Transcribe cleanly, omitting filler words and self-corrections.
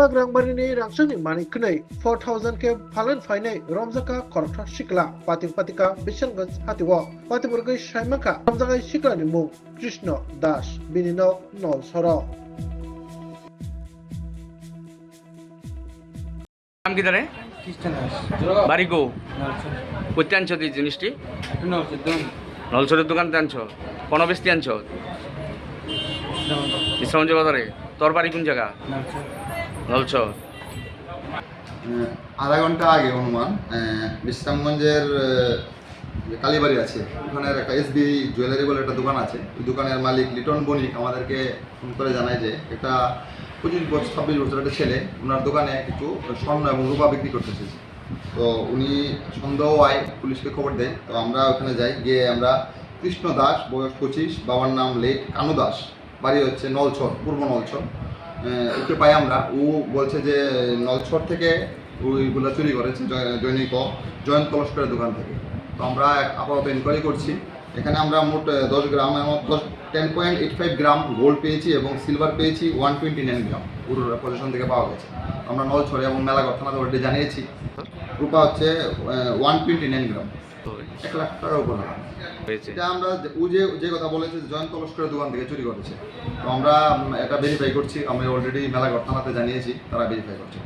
लाख रांबारिनि रांसोनि मानिकनै 4000 के फालन फाइनै रमजाका खरथा सिकला पातिक पातिका बिशनगंज हातिव पातिबुर्गै साइमाका रमजाका सिकलानि मुं कृष्ण दास बिनिनो नल सर নাম কি জানে খ্রিস্টান দাস বাড়ি গো নলছর করতে আনছো তুই জিনিসটি একটু নলছর দোকান নলছরের দোকানতে আনছো কোনো বেশি আনছো ইসলামগঞ্জ বাজারে তোর বাড়ি কোন জায়গা নলছর নলছর আধা ঘন্টা আগে অনুমান বিশ্রামগঞ্জের যে কালীবাড়ি আছে ওখানের একটা এসবি জুয়েলারি বলে একটা দোকান আছে ওই দোকানের মালিক লিটন বণিক আমাদেরকে ফোন করে জানায় যে একটা 25-26 বছরের একটা ছেলে ওনার দোকানে কিছু স্বর্ণ এবং রূপা বিক্রি করতে এসেছে। তো উনি সন্দেহ হয় পুলিশকে খবর দেয়। তো আমরা ওখানে যাই, গিয়ে আমরা কৃষ্ণ দাস বয়স 25, বাবার নাম লেট কানু দাস, বাড়ি হচ্ছে নলছর, পূর্ব নলছর। ওকে পাই আমরা, ও বলছে যে নলছর থেকে ওইগুলো চুরি করেছে জয়ন্ত তলস্করের দোকান থেকে। তো আমরা আপাতত ইনকোয়ারি করছি। এখানে আমরা মোট 10 গ্রাম এবং 10.85 গ্রাম গোল্ড পেয়েছি এবং সিলভার পেয়েছি 129 গ্রাম পুরো পজিশন থেকে পাওয়া গেছে। আমরা নলছড়ে এবং মেলাঘর থানাতে অলরেডি জানিয়েছি। রূপা হচ্ছে 129 গ্রাম, 1 লাখ টাকার উপর হয়েছে। এটা আমরা ও যে কথা বলেছে জয়ন্ত তলস্করের দোকান থেকে চুরি করেছে। তো আমরা এটা ভেরিফাই করছি, আমরা অলরেডি মেলাঘর থানাতে জানিয়েছি, তারা ভেরিফাই করছে।